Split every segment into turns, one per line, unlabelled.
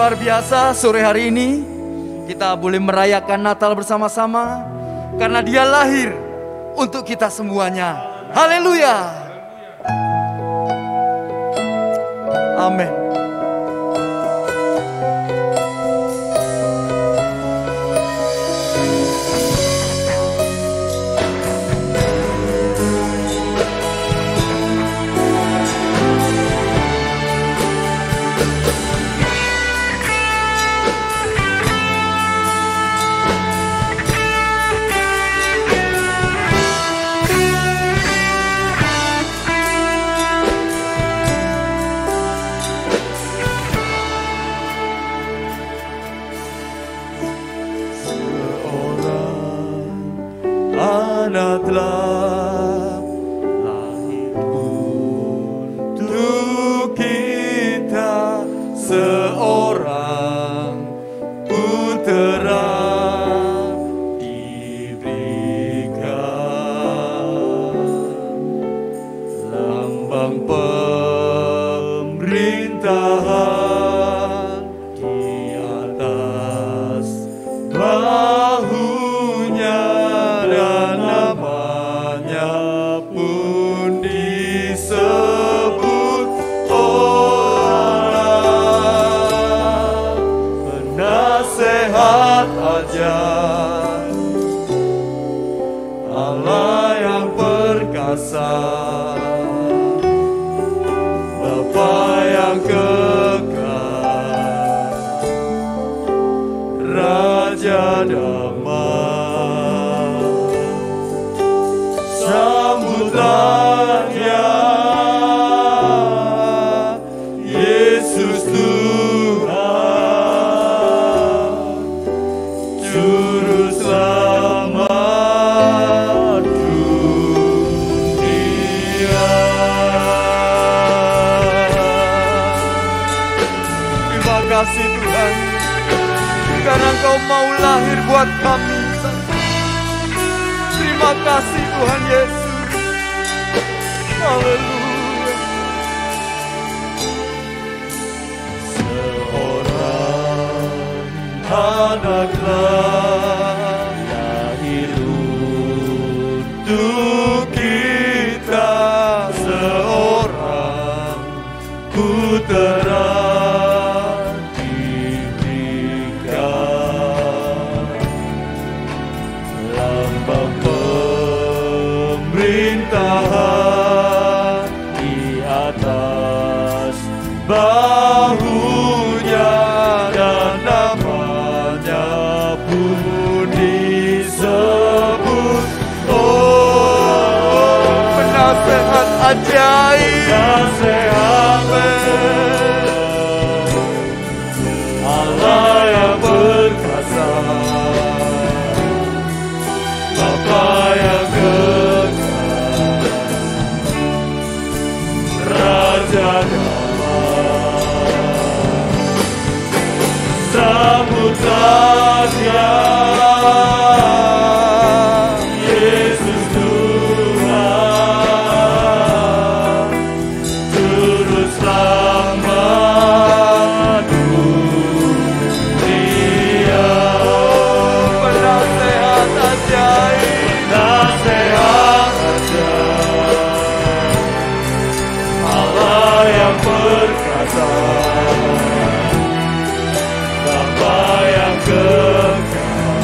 luar biasa sore hari ini kita boleh merayakan Natal bersama-sama karena Dia lahir untuk kita semuanya. Haleluya. Amin. Anak telah lahir untuk kita, seorang putera diberikan, lambang pemerintahan di atas bahunya, dan namanya pun disebut orang penasehat ajar, Allah yang perkasa, Bapa yang kekal, Raja damai. Sambutlah Dia, Yesus Tuhan, Juru Selamat dunia. Terima kasih Tuhan, karena Engkau mau lahir buat kami. Terima kasih Tuhan Yesus. Haleluya. Seorang anak lahir untuk kita, seorang putera diberikan, lambang pemerintahan di atas bahunya, dan namanya pun disebut penasehat ajaib, penasehat ajaib, Allah yang perkasa, Bapa yang kekal, Raja damai. Sambutlah Dia, Yesus Tuhan, Juru Selamat dunia. Penasehat ajaib, penasehat ajaib, Allah yang perkasa, Bapa yang kekal,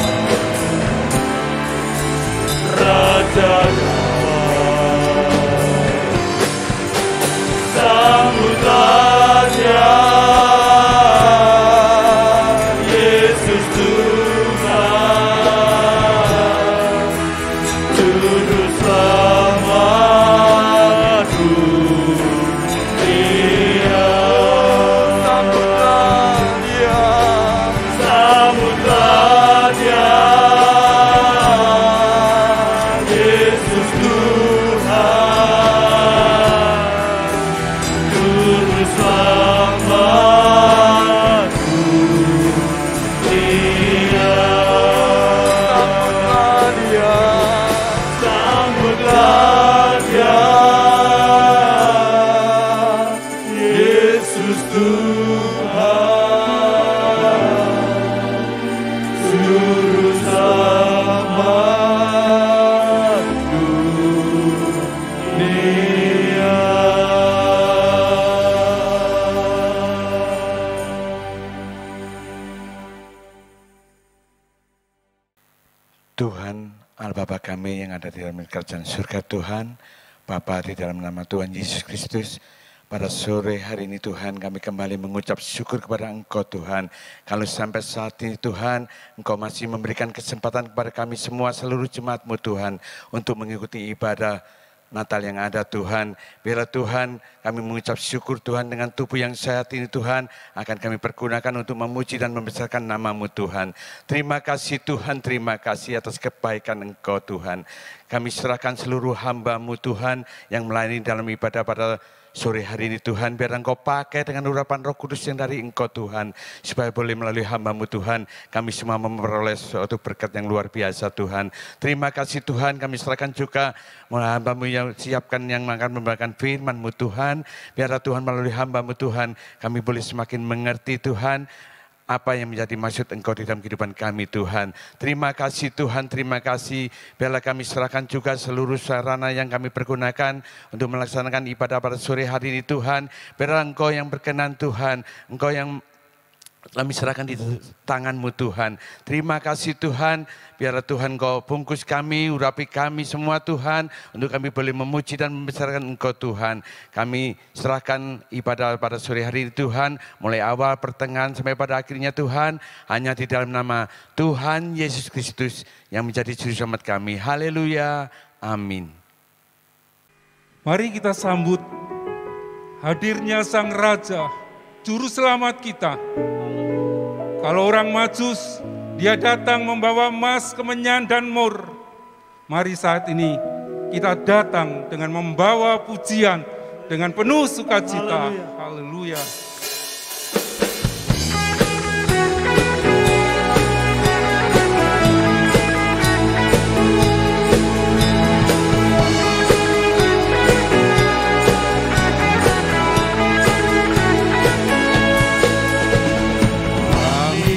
yang ada di dalam kerajaan surga Tuhan. Bapa, di dalam nama Tuhan Yesus Kristus, pada sore hari ini Tuhan, kami kembali mengucap syukur kepada Engkau Tuhan. Kalau sampai saat ini Tuhan, Engkau masih memberikan kesempatan kepada kami semua seluruh jemaat-Mu Tuhan, untuk mengikuti ibadah Natal yang ada Tuhan. Biarlah Tuhan kami mengucap syukur Tuhan dengan tubuh yang sehat ini Tuhan, akan kami pergunakan untuk memuji dan membesarkan nama-Mu Tuhan. Terima kasih Tuhan, terima kasih atas kebaikan Engkau Tuhan. Kami serahkan seluruh hamba-Mu Tuhan yang melayani dalam ibadah pada sore hari ini Tuhan, biar Engkau pakai dengan urapan Roh Kudus yang dari Engkau Tuhan, supaya boleh melalui hamba-Mu Tuhan, kami semua memperoleh suatu berkat yang luar biasa Tuhan. Terima kasih Tuhan, kami serahkan juga hamba-Mu yang siapkan yang akan membawakan firman-Mu Tuhan, biarlah Tuhan melalui hamba-Mu Tuhan, kami boleh semakin mengerti Tuhan, apa yang menjadi maksud Engkau di dalam kehidupan kami Tuhan. Terima kasih Tuhan, terima kasih. Biarlah kami serahkan juga seluruh sarana yang kami pergunakan untuk melaksanakan ibadah pada sore hari ini Tuhan. Biarlah Engkau yang berkenan Tuhan, Engkau yang kami serahkan di tangan-Mu Tuhan. Terima kasih Tuhan, biarlah Tuhan Engkau bungkus kami, urapi kami semua Tuhan, untuk kami boleh memuji dan membesarkan Engkau Tuhan. Kami serahkan ibadah pada sore hari ini Tuhan, mulai awal, pertengahan, sampai pada akhirnya Tuhan, hanya di dalam nama Tuhan Yesus Kristus yang menjadi juru selamat kami. Haleluya, amin.
Mari kita sambut hadirnya Sang Raja, Juru Selamat kita. Kalau orang Majus, dia datang membawa emas, kemenyan, dan mur. Mari saat ini kita datang dengan membawa pujian dengan penuh sukacita. Haleluya.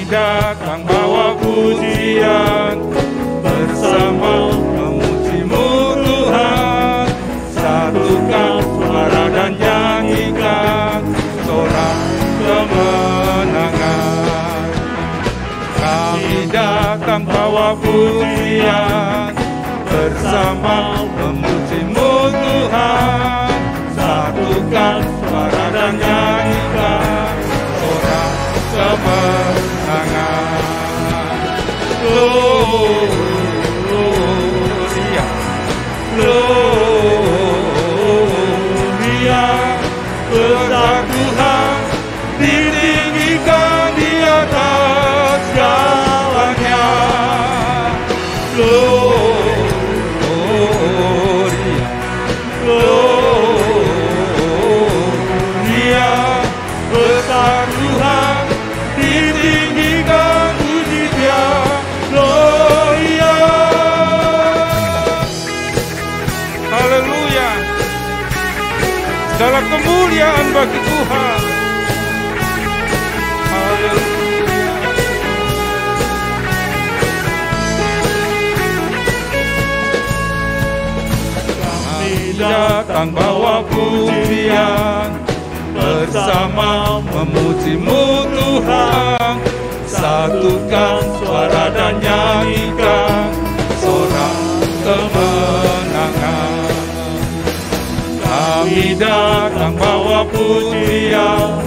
Datang bawa pujian, bersama memuji-Mu Tuhan, satukan suara dan nyanyikan sorak kemenangan. Kami datang bawa pujian, bersama memuji-Mu Tuhan, satukan suara dan nyanyikan sorak kemenangan. Gloria, Gloria, besar Tuhan, ditinggikan di atas segalanya. Gloria, Gloria, besar Tuhan, ditinggikan puji Dia. Gloria, haleluya, segala kemuliaan bagi Tuhan. Haleluya. Kami datang bawa pujian, bersama memuji-Mu Tuhan, satukan suara dan nyanyikan sorak kemenangan. Kami datang bawa pujian,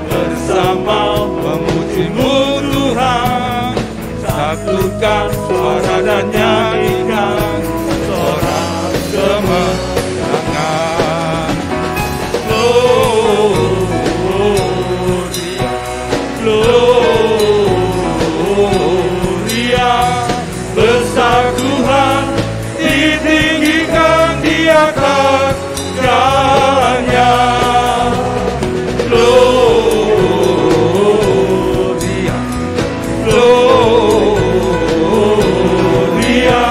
bersama memuji-Mu Tuhan, satukan suara dan nyanyikan sorak kemenangan. Gloria, Gloria, besar Tuhan, ditinggikan di atas segalanya. Gloria, Gloria,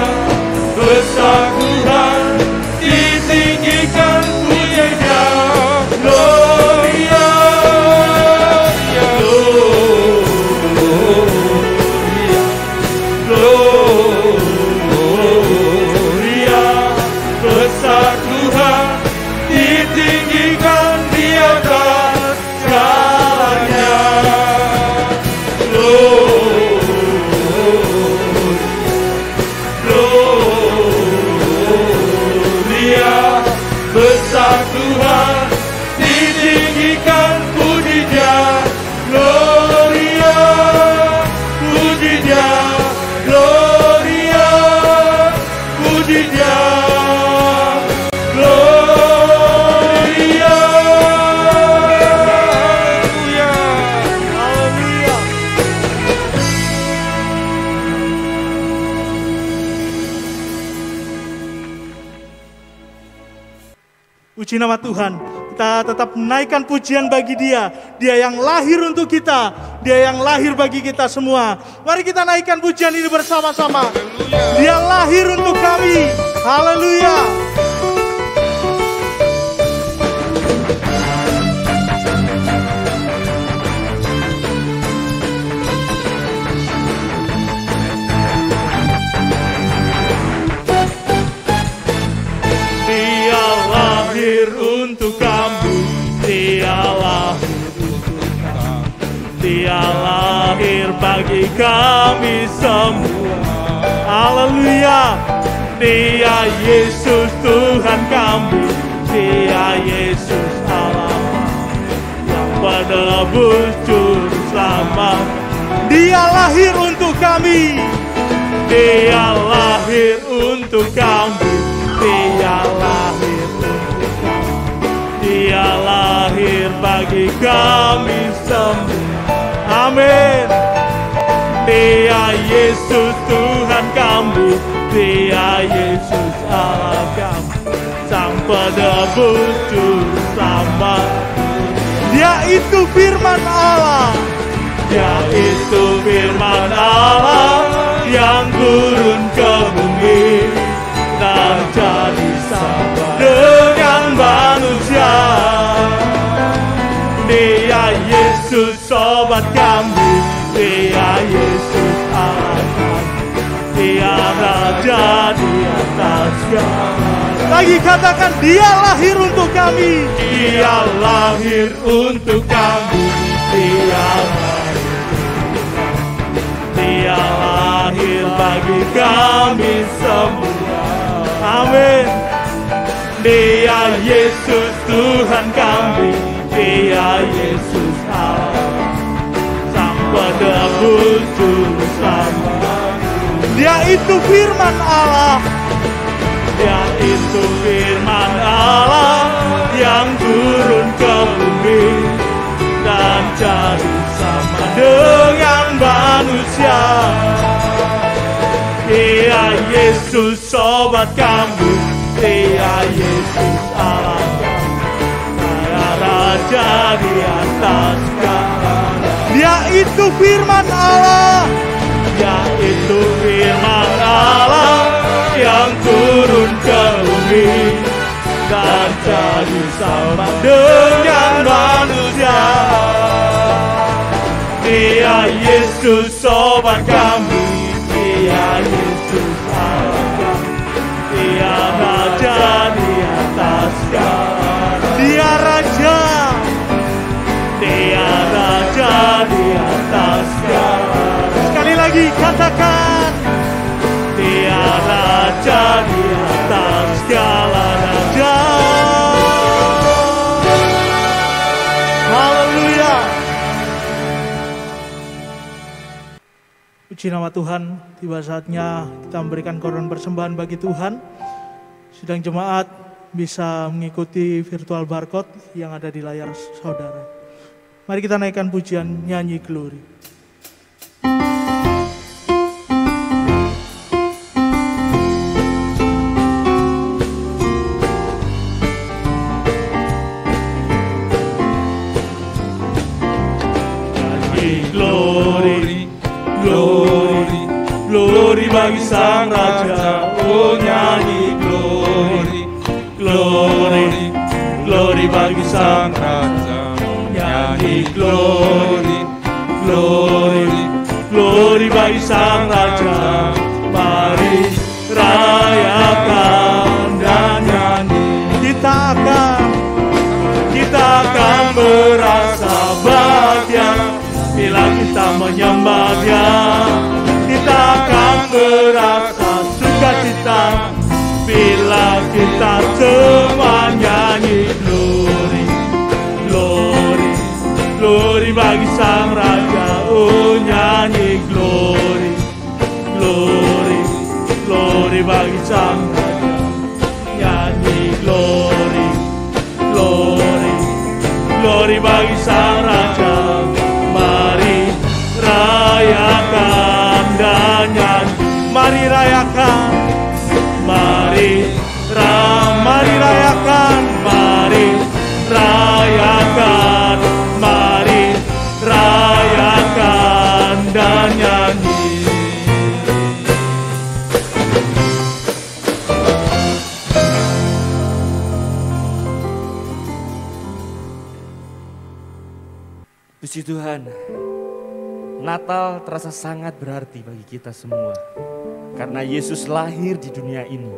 Puji nama Tuhan. Kita tetap menaikkan pujian bagi Dia. Dia yang lahir untuk kita. Dia yang lahir bagi kita semua. Mari kita naikkan pujian ini bersama-sama. Dia lahir untuk kami. Haleluya. Dia lahir untuk kami. Dia lahir untuk kami. Dia lahir bagi kami semua. Haleluya. Dia Yesus Tuhan kami. Dia Yesus Allah yang penebus juru selamat. Dia lahir untuk kami. Dia lahir untuk kami. Dia lahir untuk kami. Dia lahir bagi kami semua. Amin. Dia Yesus Tuhan kami. Dia Yesus Allah kami. Sang penebus juru selamat. Dia itu firman Allah. Dia itu firman Allah yang turun ke bumi dan jadi sama dengan manusia. Dia Yesus sobat kami. Dia Yesus Allah kami. Dia Raja di atas segala. Lagi katakan, Dia lahir untuk kami. Dia lahir untuk kami. Dia lahir untuk kami. Dia lahir bagi kami semua. Amin. Dia Yesus Tuhan kami. Dia Yesus Allah, Sang penebus juru selamat. Dia itu firman Allah. Dia itu firman Allah yang turun ke bumi dan jadi sama dengan manusia. Dia Yesus sobat kami. Dia Yesus Allah kami. Dia Raja di atas segala. Dia itu firman Allah. Dia itu firman Allah yang turun ke bumi dan jadi sama dengan manusia. Dia Yesus sobat kami. Dia Yesus Allah kami. Dia Raja di atas segala. Dia Raja. Dia Raja di atas segala. Sekali lagi katakan, Dia Raja di atas segala raja. Haleluya. Puji nama Tuhan. Tiba saatnya kita memberikan korban persembahan bagi Tuhan. Sidang jemaat bisa mengikuti virtual barcode yang ada di layar saudara. Mari kita naikkan pujian nyanyi Glory. Glory bagi Sang Raja, oh nyanyi glory, glory, glory bagi Sang Raja, nyanyi glory, glory, glory bagi Sang Raja. Mari rayakan dan nyanyi, kita akan merasa bahagia bila kita menyembah Dia. Kita akan merasa sukacita bila kita semua nyanyi glory, glory, glory bagi Sang Raja. Oh nyanyi glory, glory, glory bagi Sang Raja. Nyanyi glory, glory, glory bagi Sang Raja. Mari rayakan dan nyanyi. Mari rayakan. Mari rayakan.
Puji Tuhan, Natal terasa sangat berarti bagi kita semua. Karena Yesus lahir di dunia ini.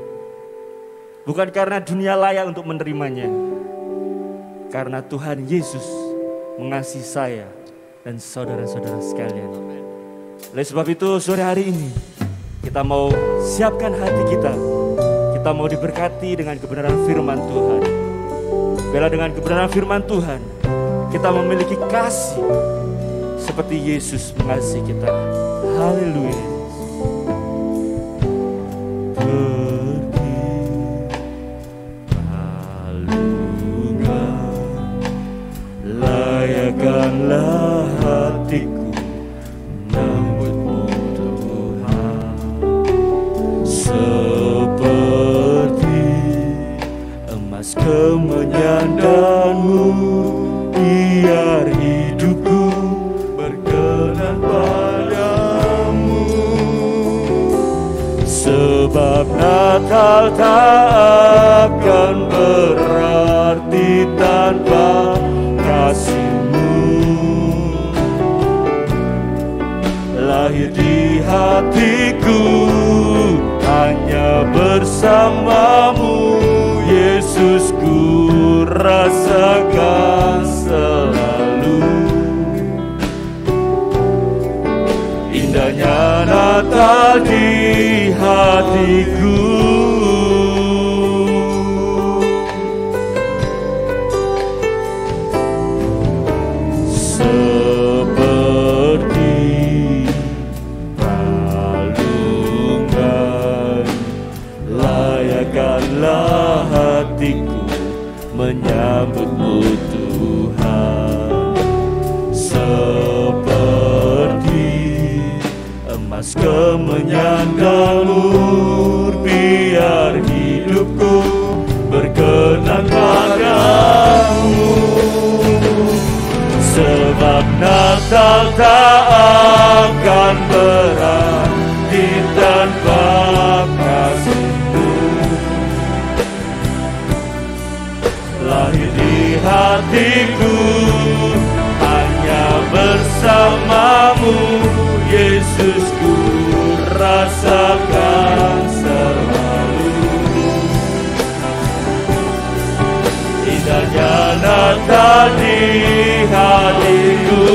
Bukan karena dunia layak untuk menerimanya. Karena Tuhan Yesus mengasihi saya dan saudara-saudara sekalian. Oleh sebab itu sore hari ini kita mau siapkan hati kita. Kita mau diberkati dengan kebenaran firman Tuhan. Bila dengan kebenaran firman Tuhan kita memiliki kasih seperti Yesus mengasihi kita. Haleluya. Layakkanlah hatiku menyambutmu Tuhan, seperti emas kemenyandanmu, biar hidupku berkenan padamu. Sebab Natal tak akan berarti tanpa kasih-Mu. Lahir di hatiku hanya bersamamu, Yesus, ku rasakan selalu. Indahnya Natal di hatiku. Layakkanlah hatiku menyambutmu Tuhan, seperti emas kemenyandanmu, biar hidupku berkenan padamu. Sebab Natal tak akan berarti tanpa kasih. Lahir di hatiku hanya bersamamu, Yesus, ku rasakan selalu. Indahnya Natal di hatiku.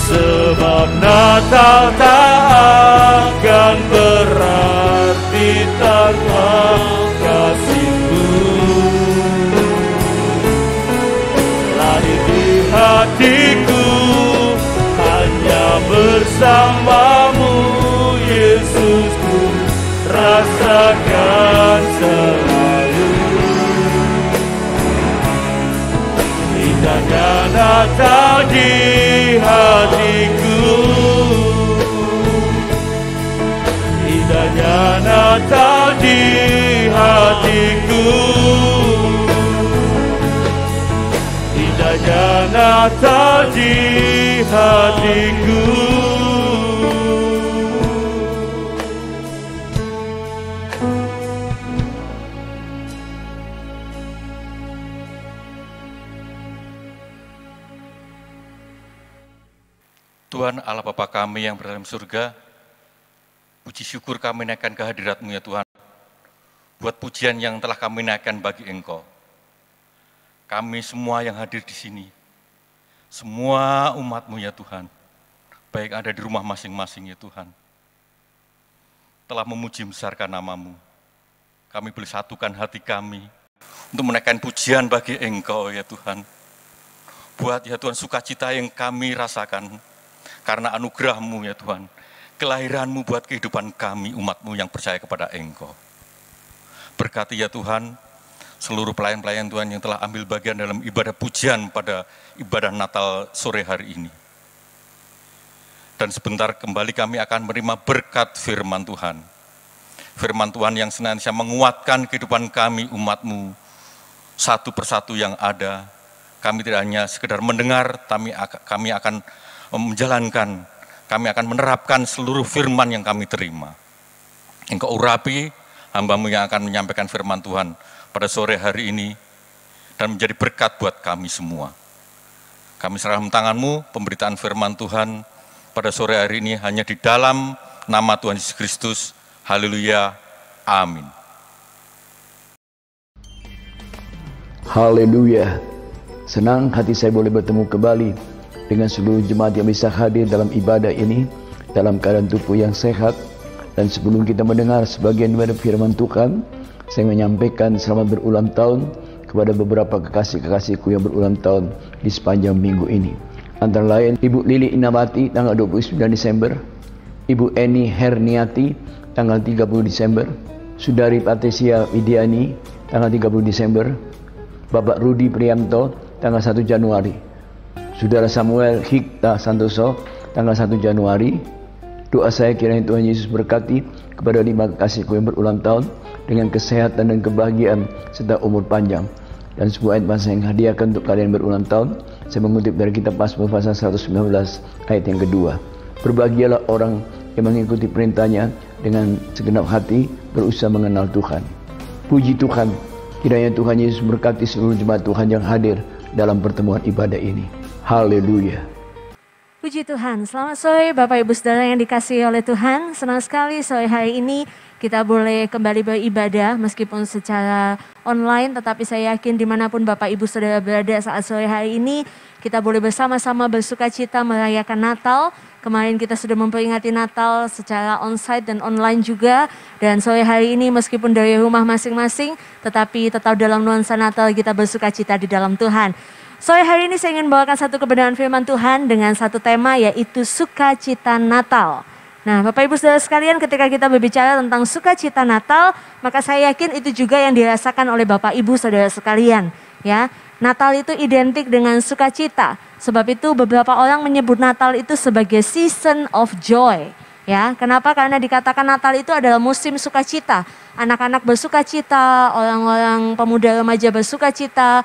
Sebab Natal tak akan berarti tanpa kasih-Mu. Lahir di hatiku hanya bersamamu, Yesus, ku rasakan selalu. Indahnya Natal di hatiku. Indahnya Natal di hatiku. Indahnya Natal di hatiku.
Tuhan Allah Bapa kami yang berada dalam surga, puji syukur kami naikkan kehadirat-Mu ya Tuhan, buat pujian yang telah kami naikkan bagi Engkau. Kami semua yang hadir di sini, semua umat-Mu ya Tuhan, baik ada di rumah masing-masing ya Tuhan, telah memuji besarkan nama-Mu. Kami boleh satukan hati kami untuk menaikkan pujian bagi Engkau ya Tuhan. Buat ya Tuhan sukacita yang kami rasakan, karena anugerah-Mu ya Tuhan, kelahiran-Mu buat kehidupan kami, umat-Mu yang percaya kepada Engkau. Berkati ya Tuhan, seluruh pelayan-pelayan Tuhan yang telah ambil bagian dalam ibadah pujian pada ibadah Natal sore hari ini. Dan sebentar kembali kami akan menerima berkat firman Tuhan. Firman Tuhan yang senantiasa menguatkan kehidupan kami, umat-Mu, satu persatu yang ada. Kami tidak hanya sekedar mendengar, kami akan menjalankan, kami akan menerapkan seluruh firman yang kami terima. Engkau urapi hamba-Mu yang akan menyampaikan firman Tuhan, pada sore hari ini dan menjadi berkat buat kami semua. Kami serahkan tangan-Mu pemberitaan firman Tuhan pada sore hari ini hanya di dalam nama Tuhan Yesus Kristus. Haleluya. Amin.
Haleluya. Senang hati saya boleh bertemu kembali dengan seluruh jemaat yang bisa hadir dalam ibadah ini dalam keadaan tubuh yang sehat. Dan sebelum kita mendengar sebagian dari firman Tuhan, saya menyampaikan selamat berulang tahun kepada beberapa kekasih-kekasihku yang berulang tahun di sepanjang minggu ini. Antara lain Ibu Lili Inamati tanggal 29 Desember, Ibu Eni Herniati tanggal 30 Desember, Saudari Patricia Widiani tanggal 30 Desember, Bapak Rudi Priamto tanggal 1 Januari, Saudara Samuel Hikta Santoso tanggal 1 Januari. Doa saya kiranya Tuhan Yesus berkati kepada 5 kekasihku yang berulang tahun dengan kesehatan dan kebahagiaan serta umur panjang. Dan sebuah ayat bahasa yang hadiahkan untuk kalian berulang tahun, saya mengutip dari kitab Mazmur pasal 119 ayat yang kedua. Berbahagialah orang yang mengikuti perintahnya dengan segenap hati, berusaha mengenal Tuhan. Puji Tuhan, kiranya Tuhan Yesus berkati seluruh jemaat Tuhan yang hadir dalam pertemuan ibadah ini. Haleluya.
Puji Tuhan, selamat sore Bapak Ibu Saudara yang dikasihi oleh Tuhan. Senang sekali sore hari ini kita boleh kembali beribadah meskipun secara online, tetapi saya yakin dimanapun Bapak Ibu Saudara berada saat sore hari ini, kita boleh bersama-sama bersuka cita merayakan Natal. Kemarin kita sudah memperingati Natal secara onsite dan online juga. Dan sore hari ini meskipun dari rumah masing-masing, tetapi tetap dalam nuansa Natal kita bersuka cita di dalam Tuhan. Sore hari ini saya ingin bawakan satu kebenaran firman Tuhan dengan satu tema, yaitu sukacita Natal. Nah, Bapak Ibu Saudara sekalian, ketika kita berbicara tentang sukacita Natal, maka saya yakin itu juga yang dirasakan oleh Bapak Ibu Saudara sekalian. Ya, Natal itu identik dengan sukacita. Sebab itu beberapa orang menyebut Natal itu sebagai season of joy. Ya, kenapa? Karena dikatakan Natal itu adalah musim sukacita. Anak-anak bersukacita, orang-orang pemuda remaja bersukacita,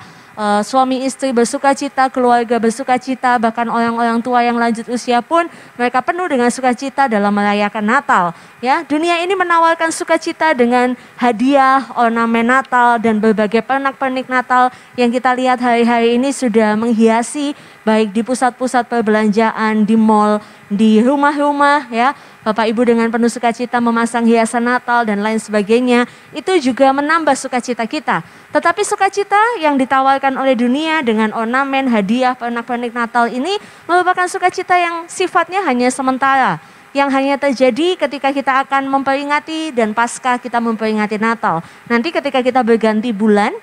suami istri bersukacita, keluarga bersukacita, bahkan orang-orang tua yang lanjut usia pun mereka penuh dengan sukacita dalam merayakan Natal. Ya, dunia ini menawarkan sukacita dengan hadiah, ornamen Natal dan berbagai pernak-pernik Natal yang kita lihat hari-hari ini sudah menghiasi baik di pusat-pusat perbelanjaan, di mall, di rumah-rumah ya. Bapak Ibu dengan penuh sukacita memasang hiasan Natal dan lain sebagainya, itu juga menambah sukacita kita. Tetapi sukacita yang ditawarkan oleh dunia dengan ornamen, hadiah, pernak-pernik Natal ini merupakan sukacita yang sifatnya hanya sementara. Yang hanya terjadi ketika kita akan memperingati dan pasca kita memperingati Natal. Nanti ketika kita berganti bulan,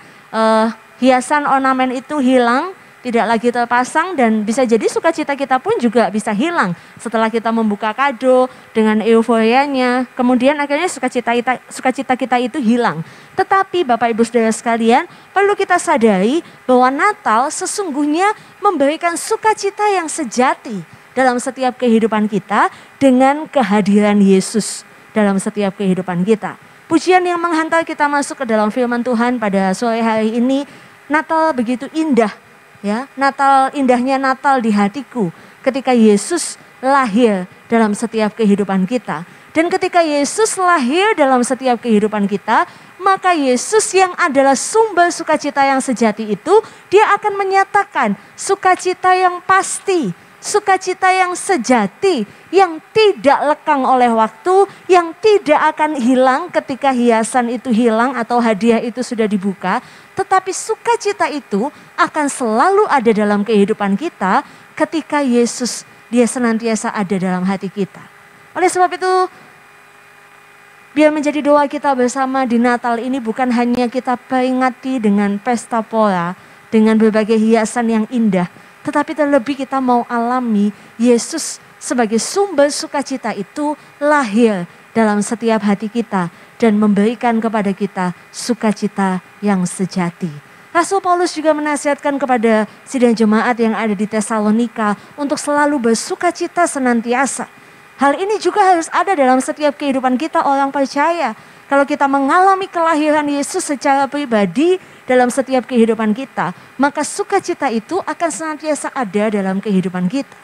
hiasan ornamen itu hilang, tidak lagi terpasang, dan bisa jadi sukacita kita pun juga bisa hilang setelah kita membuka kado dengan euforianya. Kemudian akhirnya sukacita kita itu hilang. Tetapi Bapak Ibu Saudara sekalian, perlu kita sadari bahwa Natal sesungguhnya memberikan sukacita yang sejati dalam setiap kehidupan kita dengan kehadiran Yesus dalam setiap kehidupan kita. Pujian yang menghantar kita masuk ke dalam firman Tuhan pada sore hari ini, Natal begitu indah. Ya, Natal, indahnya Natal di hatiku ketika Yesus lahir dalam setiap kehidupan kita. Dan ketika Yesus lahir dalam setiap kehidupan kita, maka Yesus yang adalah sumber sukacita yang sejati itu, dia akan menyatakan sukacita yang pasti, sukacita yang sejati, yang tidak lekang oleh waktu, yang tidak akan hilang ketika hiasan itu hilang atau hadiah itu sudah dibuka. Tetapi sukacita itu akan selalu ada dalam kehidupan kita ketika Yesus, dia senantiasa ada dalam hati kita. Oleh sebab itu, biar menjadi doa kita bersama di Natal ini bukan hanya kita peringati dengan pesta pora, dengan berbagai hiasan yang indah, tetapi terlebih kita mau alami Yesus sebagai sumber sukacita itu lahir dalam setiap hati kita dan memberikan kepada kita sukacita yang sejati. Rasul Paulus juga menasihatkan kepada sidang jemaat yang ada di Tesalonika untuk selalu bersukacita senantiasa. Hal ini juga harus ada dalam setiap kehidupan kita orang percaya. Kalau kita mengalami kelahiran Yesus secara pribadi dalam setiap kehidupan kita, maka sukacita itu akan senantiasa ada dalam kehidupan kita.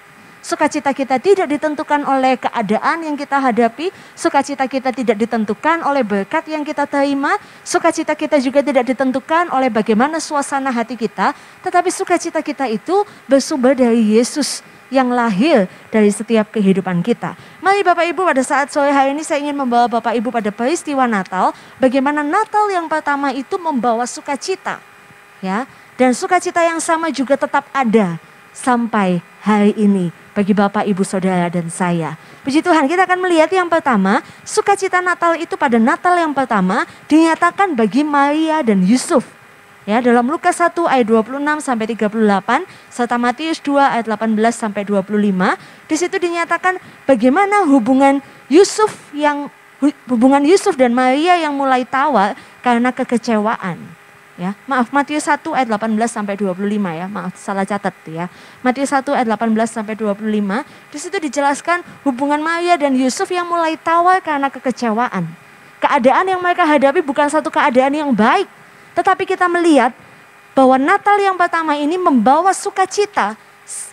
Sukacita kita tidak ditentukan oleh keadaan yang kita hadapi, sukacita kita tidak ditentukan oleh berkat yang kita terima, sukacita kita juga tidak ditentukan oleh bagaimana suasana hati kita, tetapi sukacita kita itu bersumber dari Yesus yang lahir dari setiap kehidupan kita. Mari Bapak Ibu, pada saat sore hari ini saya ingin membawa Bapak Ibu pada peristiwa Natal, bagaimana Natal yang pertama itu membawa sukacita, ya, dan sukacita yang sama juga tetap ada sampai hari ini bagi Bapak, Ibu, Saudara, dan saya. Puji Tuhan, kita akan melihat yang pertama, sukacita Natal itu pada Natal yang pertama dinyatakan bagi Maria dan Yusuf. Ya, dalam Lukas 1 ayat 26 sampai 38 serta Matius 2 ayat 18 sampai 25, di situ dinyatakan bagaimana hubungan Yusuf dan Maria yang mulai tawar karena kekecewaan. Ya, maaf, Matius 1 ayat 18 sampai 25 ya. Maaf, salah catat ya. Matius 1 ayat 18 sampai 25, di situ dijelaskan hubungan Maria dan Yusuf yang mulai tawar karena kekecewaan. Keadaan yang mereka hadapi bukan satu keadaan yang baik, tetapi kita melihat bahwa Natal yang pertama ini membawa sukacita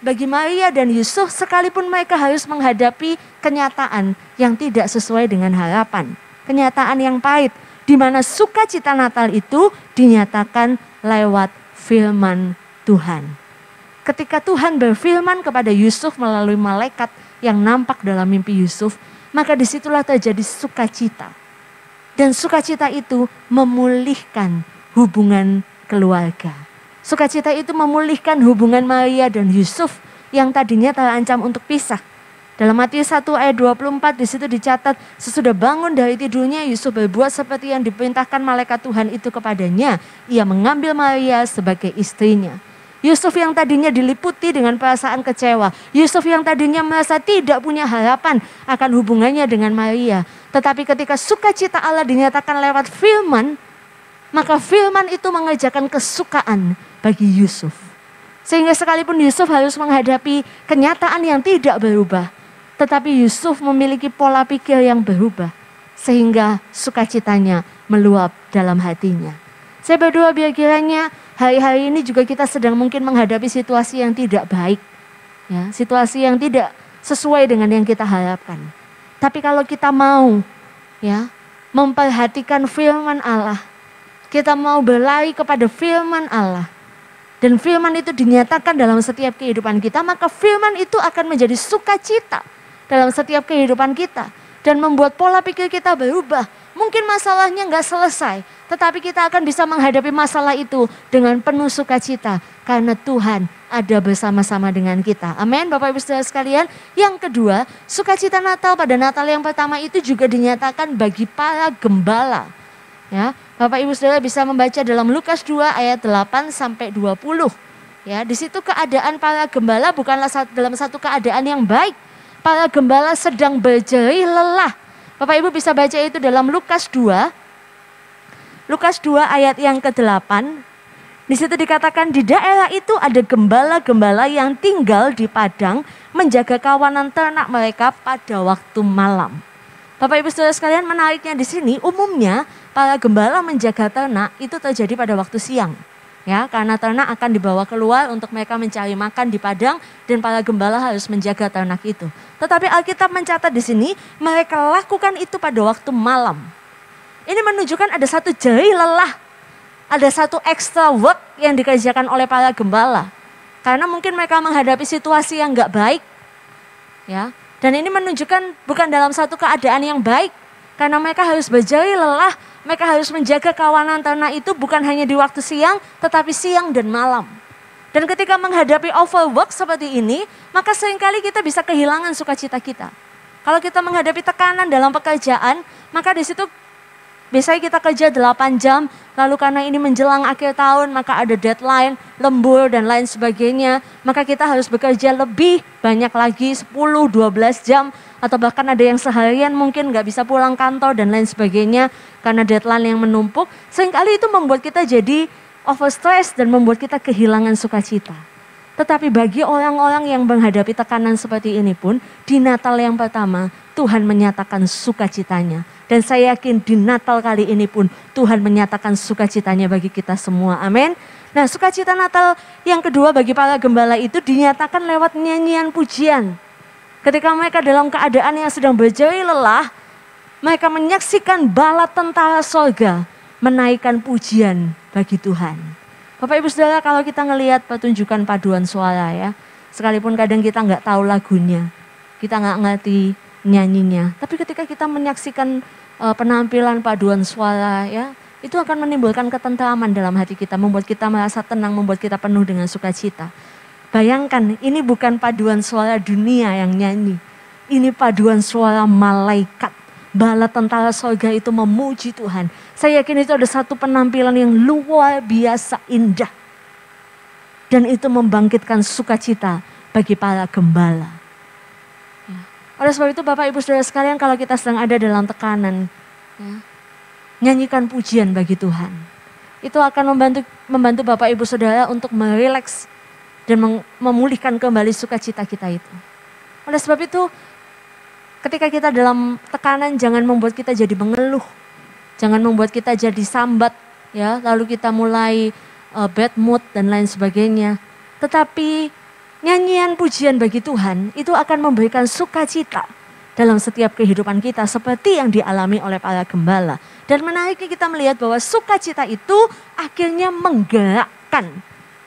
bagi Maria dan Yusuf sekalipun mereka harus menghadapi kenyataan yang tidak sesuai dengan harapan. Kenyataan yang pahit, di mana sukacita Natal itu dinyatakan lewat firman Tuhan. Ketika Tuhan berfirman kepada Yusuf melalui malaikat yang nampak dalam mimpi Yusuf, maka disitulah terjadi sukacita. Dan sukacita itu memulihkan hubungan keluarga. Sukacita itu memulihkan hubungan Maria dan Yusuf yang tadinya terancam untuk pisah. Dalam Matius 1 ayat 24 di situ dicatat, sesudah bangun dari tidurnya Yusuf berbuat seperti yang diperintahkan malaikat Tuhan itu kepadanya. Ia mengambil Maria sebagai istrinya. Yusuf yang tadinya diliputi dengan perasaan kecewa. Yusuf yang tadinya merasa tidak punya harapan akan hubungannya dengan Maria. Tetapi ketika sukacita Allah dinyatakan lewat firman, maka firman itu mengerjakan kesukaan bagi Yusuf. Sehingga sekalipun Yusuf harus menghadapi kenyataan yang tidak berubah, tetapi Yusuf memiliki pola pikir yang berubah. Sehingga sukacitanya meluap dalam hatinya. Saya berdoa biar kiranya hari-hari ini juga kita sedang mungkin menghadapi situasi yang tidak baik. Ya, situasi yang tidak sesuai dengan yang kita harapkan. Tapi kalau kita mau ya memperhatikan firman Allah, kita mau berlari kepada firman Allah, dan firman itu dinyatakan dalam setiap kehidupan kita, maka firman itu akan menjadi sukacita dalam setiap kehidupan kita. Dan membuat pola pikir kita berubah. Mungkin masalahnya nggak selesai, tetapi kita akan bisa menghadapi masalah itu dengan penuh sukacita. Karena Tuhan ada bersama-sama dengan kita. Amin, Bapak Ibu Saudara sekalian. Yang kedua, sukacita Natal pada Natal yang pertama itu juga dinyatakan bagi para gembala. Ya, Bapak Ibu Saudara bisa membaca dalam Lukas 2 ayat 8 sampai 20. Ya, di situ keadaan para gembala bukanlah dalam satu keadaan yang baik. Para gembala sedang berjerih lelah. Bapak Ibu bisa baca itu dalam Lukas 2. Lukas 2 ayat yang ke-8. Di situ dikatakan di daerah itu ada gembala-gembala yang tinggal di padang menjaga kawanan ternak mereka pada waktu malam. Bapak Ibu Saudara sekalian, menariknya di sini umumnya para gembala menjaga ternak itu terjadi pada waktu siang. Ya, karena ternak akan dibawa keluar untuk mereka mencari makan di padang dan para gembala harus menjaga ternak itu. Tetapi Alkitab mencatat di sini mereka lakukan itu pada waktu malam. Ini menunjukkan ada satu jerih lelah, ada satu extra work yang dikerjakan oleh para gembala. Karena mungkin mereka menghadapi situasi yang enggak baik. Ya, dan ini menunjukkan bukan dalam satu keadaan yang baik. Karena mereka harus berjerih lelah, mereka harus menjaga kawanan ternak itu bukan hanya di waktu siang, tetapi siang dan malam. Dan ketika menghadapi overwork seperti ini, maka seringkali kita bisa kehilangan sukacita kita. Kalau kita menghadapi tekanan dalam pekerjaan, maka di situ biasanya kita kerja 8 jam, lalu karena ini menjelang akhir tahun, maka ada deadline, lembur dan lain sebagainya. Maka kita harus bekerja lebih banyak lagi, 10-12 jam, atau bahkan ada yang seharian mungkin nggak bisa pulang kantor dan lain sebagainya karena deadline yang menumpuk. Seringkali itu membuat kita jadi overstress dan membuat kita kehilangan sukacita. Tetapi bagi orang-orang yang menghadapi tekanan seperti ini pun, di Natal yang pertama Tuhan menyatakan sukacitanya Dan saya yakin di Natal kali ini pun Tuhan menyatakan sukacitanya bagi kita semua. Amin. Nah, sukacita Natal yang kedua bagi para gembala itu dinyatakan lewat nyanyian pujian. Ketika mereka dalam keadaan yang sedang berjari lelah, mereka menyaksikan bala tentara sorga menaikkan pujian bagi Tuhan. Bapak Ibu Saudara, kalau kita ngelihat pertunjukan paduan suara ya, sekalipun kadang kita nggak tahu lagunya, kita nggak ngerti nyanyinya, tapi ketika kita menyaksikan penampilan paduan suara ya, itu akan menimbulkan ketentraman dalam hati kita, membuat kita merasa tenang, membuat kita penuh dengan sukacita. Bayangkan, ini bukan paduan suara dunia yang nyanyi, ini paduan suara malaikat. Bala tentara sorga itu memuji Tuhan. Saya yakin itu ada satu penampilan yang luar biasa indah. Dan itu membangkitkan sukacita bagi para gembala. Ya. Oleh sebab itu Bapak Ibu Saudara sekalian, kalau kita sedang ada dalam tekanan, ya, nyanyikan pujian bagi Tuhan. Itu akan membantu Bapak Ibu Saudara untuk merileks dan memulihkan kembali sukacita kita itu. Oleh sebab itu, ketika kita dalam tekanan, jangan membuat kita jadi mengeluh. Jangan membuat kita jadi sambat, ya, lalu kita mulai bad mood dan lain sebagainya. Tetapi nyanyian pujian bagi Tuhan itu akan memberikan sukacita dalam setiap kehidupan kita seperti yang dialami oleh para gembala. Dan menariknya kita melihat bahwa sukacita itu akhirnya menggerakkan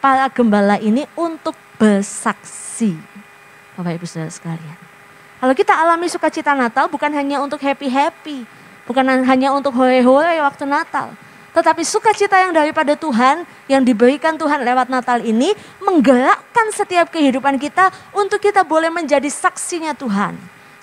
para gembala ini untuk bersaksi. Bapak Ibu Saudara sekalian. Kalau kita alami sukacita Natal bukan hanya untuk happy-happy, bukan hanya untuk hore-hore waktu Natal. Tetapi sukacita yang daripada Tuhan, yang diberikan Tuhan lewat Natal ini, menggerakkan setiap kehidupan kita untuk kita boleh menjadi saksinya Tuhan.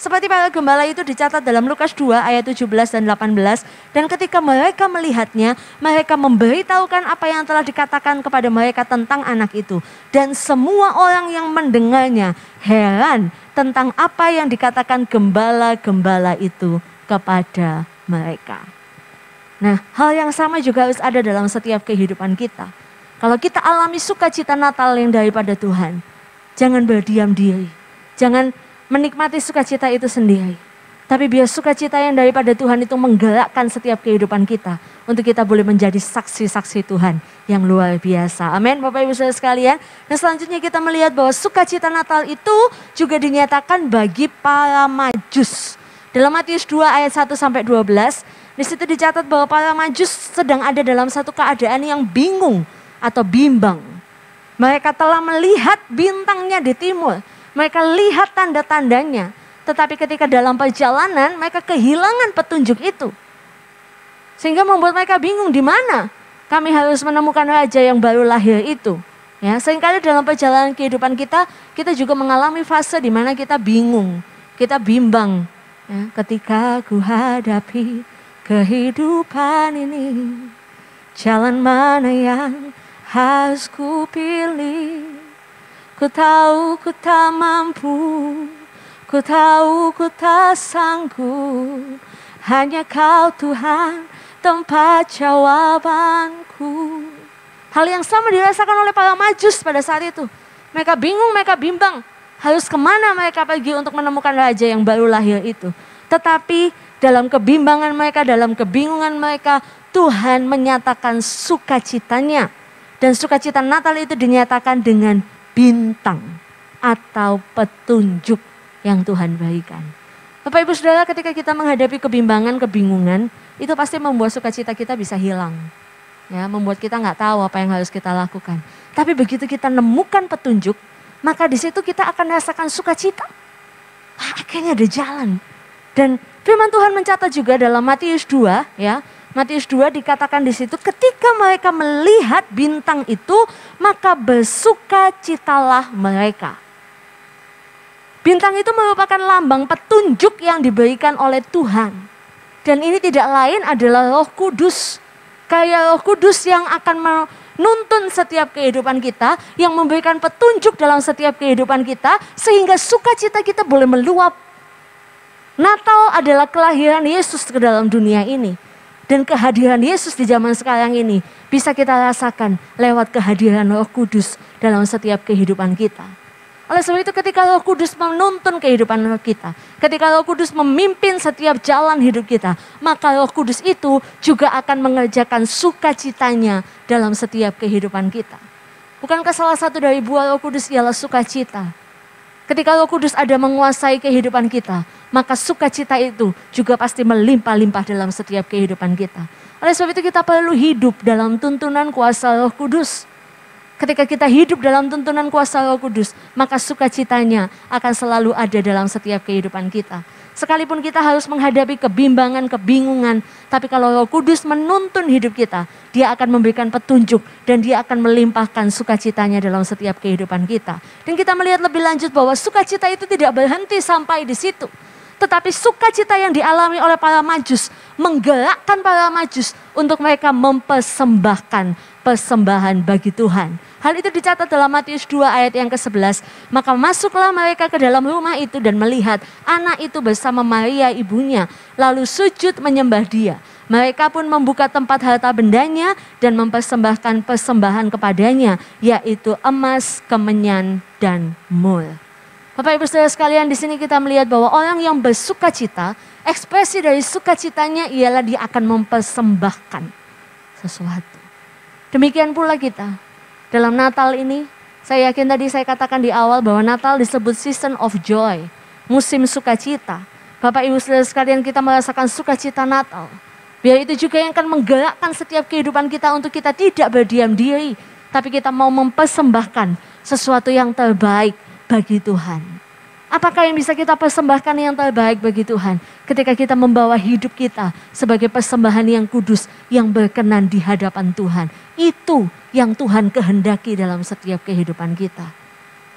Seperti para gembala itu dicatat dalam Lukas 2 ayat 17 dan 18. Dan ketika mereka melihatnya, mereka memberitahukan apa yang telah dikatakan kepada mereka tentang anak itu. Dan semua orang yang mendengarnya heran tentang apa yang dikatakan gembala-gembala itu kepada mereka. Nah, hal yang sama juga harus ada dalam setiap kehidupan kita. Kalau kita alami sukacita Natal yang daripada Tuhan, jangan berdiam diri. Jangan menikmati sukacita itu sendiri. Tapi biar sukacita yang daripada Tuhan itu menggerakkan setiap kehidupan kita. Untuk kita boleh menjadi saksi-saksi Tuhan yang luar biasa. Amin Bapak Ibu Saudara sekalian. Dan selanjutnya kita melihat bahwa sukacita Natal itu juga dinyatakan bagi para Majus. Dalam Matius 2 ayat 1 sampai 12. Di situ dicatat bahwa para Majus sedang ada dalam satu keadaan yang bingung atau bimbang. Mereka telah melihat bintangnya di timur. Mereka lihat tanda-tandanya. Tetapi ketika dalam perjalanan mereka kehilangan petunjuk itu. Sehingga membuat mereka bingung di mana kami harus menemukan raja yang baru lahir itu. Ya, seringkali dalam perjalanan kehidupan kita, kita juga mengalami fase di mana kita bingung. Kita bimbang. Ya, ketika ku hadapi kehidupan ini, jalan mana yang harus ku pilih? Ku tahu ku tak mampu, ku tahu ku tak sanggup. Hanya Kau Tuhan tempat jawabanku. Hal yang sama dirasakan oleh para Majus pada saat itu. Mereka bingung, mereka bimbang. Harus kemana mereka pergi untuk menemukan raja yang baru lahir itu. Tetapi dalam kebimbangan mereka, dalam kebingungan mereka, Tuhan menyatakan sukacitanya. Dan sukacita Natal itu dinyatakan dengan bintang atau petunjuk yang Tuhan berikan. Bapak Ibu Saudara, ketika kita menghadapi kebimbangan, kebingungan, itu pasti membuat sukacita kita bisa hilang. Ya, membuat kita nggak tahu apa yang harus kita lakukan. Tapi begitu kita nemukan petunjuk, maka di situ kita akan rasakan sukacita. Akhirnya ada jalan. Dan firman Tuhan mencatat juga dalam Matius 2, ya. Matius 2 dikatakan di situ, ketika mereka melihat bintang itu, maka bersukacitalah mereka. Bintang itu merupakan lambang petunjuk yang diberikan oleh Tuhan. Dan ini tidak lain adalah Roh Kudus. Kayak Roh Kudus yang akan menuntun setiap kehidupan kita, yang memberikan petunjuk dalam setiap kehidupan kita, sehingga sukacita kita boleh meluap. Natal adalah kelahiran Yesus ke dalam dunia ini. Dan kehadiran Yesus di zaman sekarang ini bisa kita rasakan lewat kehadiran Roh Kudus dalam setiap kehidupan kita. Oleh sebab itu ketika Roh Kudus menuntun kehidupan kita, ketika Roh Kudus memimpin setiap jalan hidup kita, maka Roh Kudus itu juga akan mengerjakan sukacitanya dalam setiap kehidupan kita. Bukankah salah satu dari buah Roh Kudus ialah sukacita? Ketika Roh Kudus ada menguasai kehidupan kita, maka sukacita itu juga pasti melimpah-limpah dalam setiap kehidupan kita. Oleh sebab itu kita perlu hidup dalam tuntunan kuasa Roh Kudus. Ketika kita hidup dalam tuntunan kuasa Roh Kudus, maka sukacitanya akan selalu ada dalam setiap kehidupan kita. Sekalipun kita harus menghadapi kebimbangan, kebingungan, tapi kalau Roh Kudus menuntun hidup kita, Dia akan memberikan petunjuk dan Dia akan melimpahkan sukacitanya dalam setiap kehidupan kita. Dan kita melihat lebih lanjut bahwa sukacita itu tidak berhenti sampai di situ. Tetapi sukacita yang dialami oleh para Majus menggerakkan para Majus untuk mereka mempersembahkan persembahan bagi Tuhan. Hal itu dicatat dalam Matius 2 ayat yang ke-11. Maka masuklah mereka ke dalam rumah itu dan melihat anak itu bersama Maria ibunya. Lalu sujud menyembah Dia. Mereka pun membuka tempat harta bendanya dan mempersembahkan persembahan kepadanya. Yaitu emas, kemenyan, dan mur. Bapak Ibu Saudara sekalian, di sini kita melihat bahwa orang yang bersukacita, ekspresi dari sukacitanya ialah dia akan mempersembahkan sesuatu. Demikian pula kita. Dalam Natal ini, saya yakin tadi saya katakan di awal bahwa Natal disebut season of joy, musim sukacita. Bapak Ibu Saudara sekalian, kita merasakan sukacita Natal. Biar itu juga yang akan menggerakkan setiap kehidupan kita untuk kita tidak berdiam diri, tapi kita mau mempersembahkan sesuatu yang terbaik bagi Tuhan. Apakah yang bisa kita persembahkan yang terbaik bagi Tuhan? Ketika kita membawa hidup kita sebagai persembahan yang kudus, yang berkenan di hadapan Tuhan. Itu yang Tuhan kehendaki dalam setiap kehidupan kita.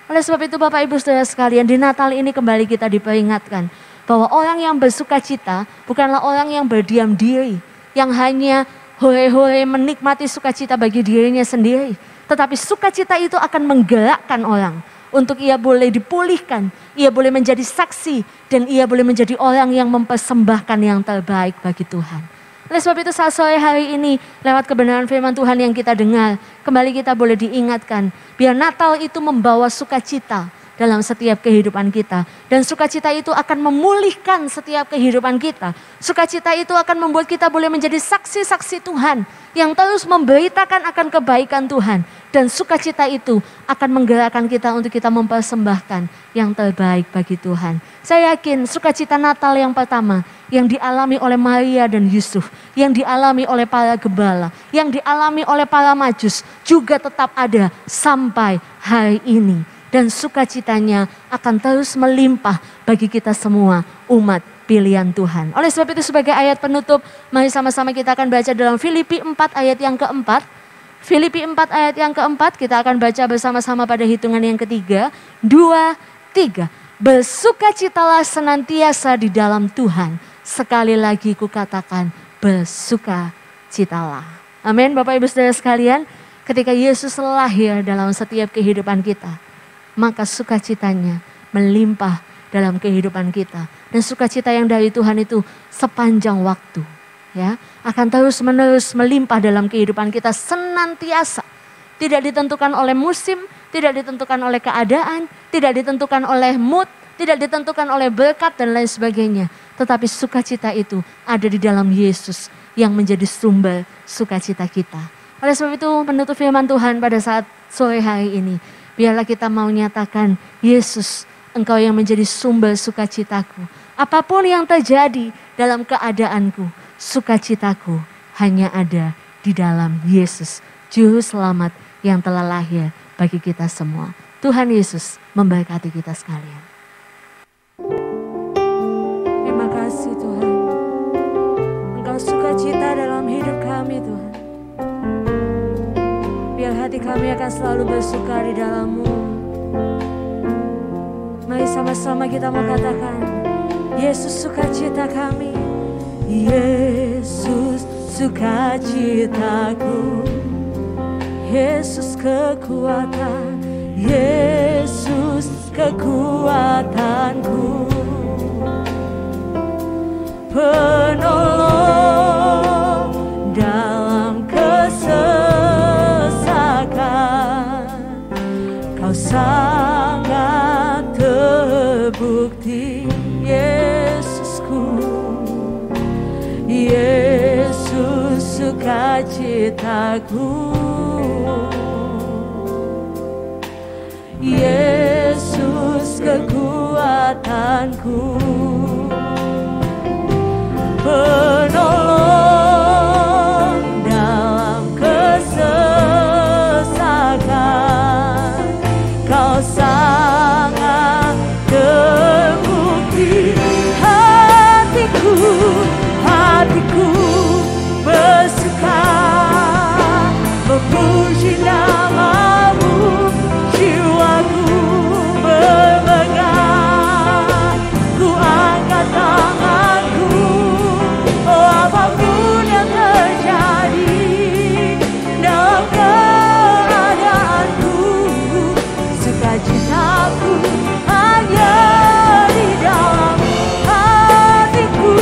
Oleh sebab itu Bapak Ibu Saudara sekalian, di Natal ini kembali kita diperingatkan bahwa orang yang bersukacita bukanlah orang yang berdiam diri, yang hanya hore-hore menikmati sukacita bagi dirinya sendiri. Tetapi sukacita itu akan menggerakkan orang untuk ia boleh dipulihkan, ia boleh menjadi saksi, dan ia boleh menjadi orang yang mempersembahkan yang terbaik bagi Tuhan. Oleh sebab itu saat sore hari ini, lewat kebenaran firman Tuhan yang kita dengar, kembali kita boleh diingatkan, biar Natal itu membawa sukacita dalam setiap kehidupan kita. Dan sukacita itu akan memulihkan setiap kehidupan kita. Sukacita itu akan membuat kita boleh menjadi saksi-saksi Tuhan yang terus memberitakan akan kebaikan Tuhan. Dan sukacita itu akan menggerakkan kita untuk kita mempersembahkan yang terbaik bagi Tuhan. Saya yakin sukacita Natal yang pertama yang dialami oleh Maria dan Yusuf, yang dialami oleh para gembala, yang dialami oleh para Majus juga tetap ada sampai hari ini. Dan sukacitanya akan terus melimpah bagi kita semua umat pilihan Tuhan. Oleh sebab itu sebagai ayat penutup, mari sama-sama kita akan baca dalam Filipi 4 ayat yang keempat. Filipi 4 ayat yang keempat kita akan baca bersama-sama pada hitungan yang ketiga. 2, 3. Bersukacitalah senantiasa di dalam Tuhan. Sekali lagi kukatakan bersukacitalah. Amin Bapak Ibu Saudara sekalian. Ketika Yesus lahir dalam setiap kehidupan kita, maka sukacitanya melimpah dalam kehidupan kita. Dan sukacita yang dari Tuhan itu sepanjang waktu, ya, akan terus menerus melimpah dalam kehidupan kita senantiasa. Tidak ditentukan oleh musim, tidak ditentukan oleh keadaan, tidak ditentukan oleh mood, tidak ditentukan oleh berkat dan lain sebagainya. Tetapi sukacita itu ada di dalam Yesus yang menjadi sumber sukacita kita. Oleh sebab itu menutup firman Tuhan pada saat sore hari ini, biarlah kita mau nyatakan, Yesus, Engkau yang menjadi sumber sukacitaku. Apapun yang terjadi dalam keadaanku, sukacitaku hanya ada di dalam Yesus, Juru Selamat yang telah lahir bagi kita semua. Tuhan Yesus memberkati kita sekalian. Terima kasih Tuhan. Engkau sukacita dalam hidup kami Tuhan. Biar hati kami akan selalu bersuka di dalam-Mu. Mari sama-sama kita mau katakan, Yesus sukacita kami. Yesus sukacitaku. Yesus kekuatan. Yesus kekuatanku. Penolong dalam kesesakan. Kau sangat sukacitaku. Yesus kekuatanku, penolong dalam kesesakan. Kau sangat terbukti. Hatiku bersuka memuji nama-Mu, jiwaku bermegah. Ku angkat tanganku, oh apapun yang terjadi dalam keadaanku, sukacitaku hanya di dalam hatiku.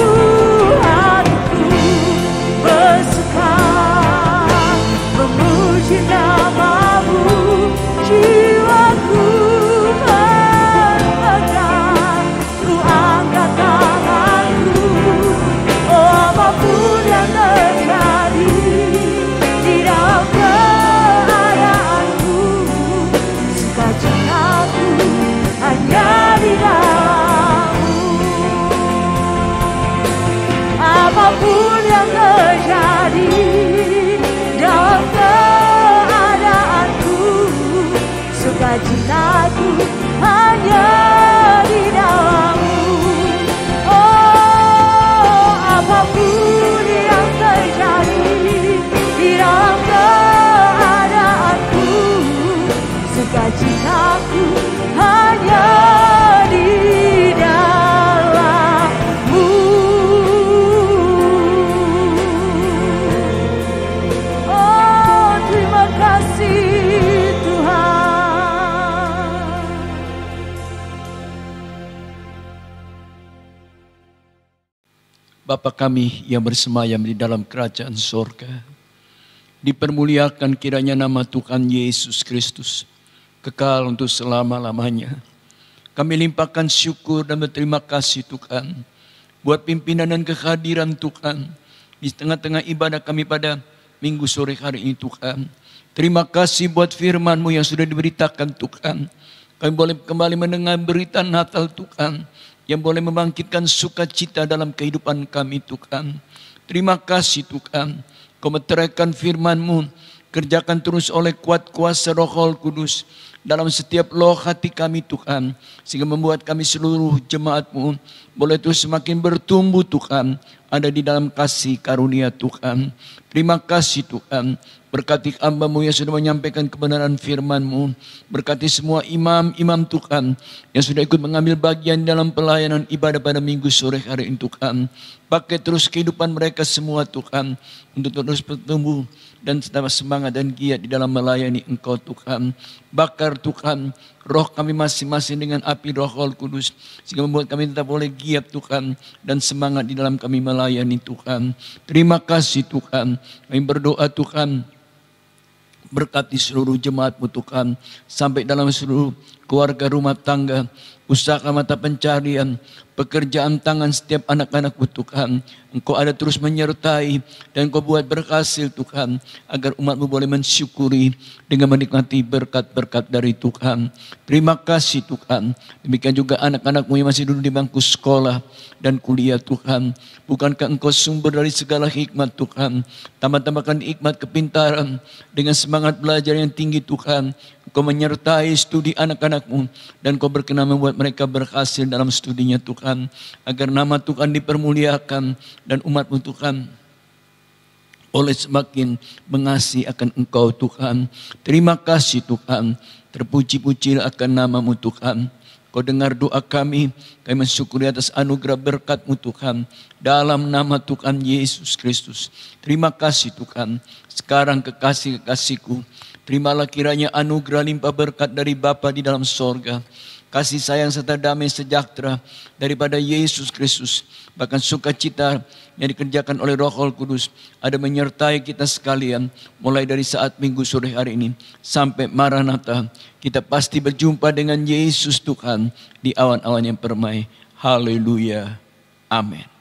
Bersuka memuji nama-Mu, jiwaku bermegah. Ku angkat tanganku, oh apapun yang terjadi di dalam keadaanku, sukacitaku hanya di dalam-Mu. Apapun yang terjadi dalam keadaanku, sukacitaku hanya di dalam-Mu. Oh, apapun yang terjadi di dalam keadaanku, sukacitaku hanya di dalam-Mu. Oh, terima kasih Tuhan.
Bapa kami yang bersemayam di dalam kerajaan sorga, dipermuliakan kiranya nama Tuhan Yesus Kristus, kekal untuk selama-lamanya. Kami limpahkan syukur dan berterima kasih Tuhan, buat pimpinan dan kehadiran Tuhan, di tengah-tengah ibadah kami pada minggu sore hari ini Tuhan. Terima kasih buat firman-Mu yang sudah diberitakan Tuhan. Kami boleh kembali mendengar berita Natal Tuhan, yang boleh membangkitkan sukacita dalam kehidupan kami Tuhan. Terima kasih Tuhan, Kau meteraikan firman-Mu, kerjakan terus oleh kuat kuasa Roh Kudus dalam setiap loh hati kami Tuhan, sehingga membuat kami seluruh jemaat-Mu boleh terus semakin bertumbuh Tuhan, ada di dalam kasih karunia Tuhan. Terima kasih Tuhan, berkati hamba-Mu yang sudah menyampaikan kebenaran firman-Mu. Berkati semua imam-imam Tuhan yang sudah ikut mengambil bagian dalam pelayanan ibadah pada minggu sore hari ini Tuhan. Pakai terus kehidupan mereka semua Tuhan, untuk terus bertumbuh dan tetap semangat dan giat di dalam melayani Engkau Tuhan. Bakar Tuhan roh kami masing-masing dengan api Roh Kudus, sehingga membuat kami tetap boleh giat Tuhan dan semangat di dalam kami melayani Tuhan. Terima kasih Tuhan. Kami berdoa Tuhan, berkati seluruh jemaat-Mu Tuhan, sampai dalam seluruh keluarga rumah tangga, usaha mata pencarian, pekerjaan tangan setiap anak-anak-Mu Tuhan. Engkau ada terus menyertai dan Engkau buat berhasil Tuhan, agar umat-Mu boleh mensyukuri dengan menikmati berkat-berkat dari Tuhan. Terima kasih Tuhan. Demikian juga anak-anak-Mu yang masih duduk di bangku sekolah dan kuliah Tuhan. Bukankah Engkau sumber dari segala hikmat Tuhan? Tambah-tambahkan hikmat kepintaran dengan semangat belajar yang tinggi Tuhan. Engkau menyertai studi anak-anak-Mu dan Engkau berkenan membuat mereka berhasil dalam studinya Tuhan, agar nama Tuhan dipermuliakan dan umat-Mu Tuhan oleh semakin mengasihi akan Engkau Tuhan. Terima kasih Tuhan, terpuji-pujilah akan nama-Mu Tuhan. Kau dengar doa kami mensyukuri atas anugerah berkat-Mu Tuhan, dalam nama Tuhan Yesus Kristus. Terima kasih Tuhan. Sekarang kekasih-kekasihku, terimalah kiranya anugerah limpah berkat dari Bapa di dalam sorga, kasih sayang serta damai sejahtera daripada Yesus Kristus, bahkan sukacita yang dikerjakan oleh Roh Kudus ada menyertai kita sekalian, mulai dari saat minggu sore hari ini sampai Maranatha. Kita pasti berjumpa dengan Yesus Tuhan di awan-awan yang permai. Haleluya. Amin.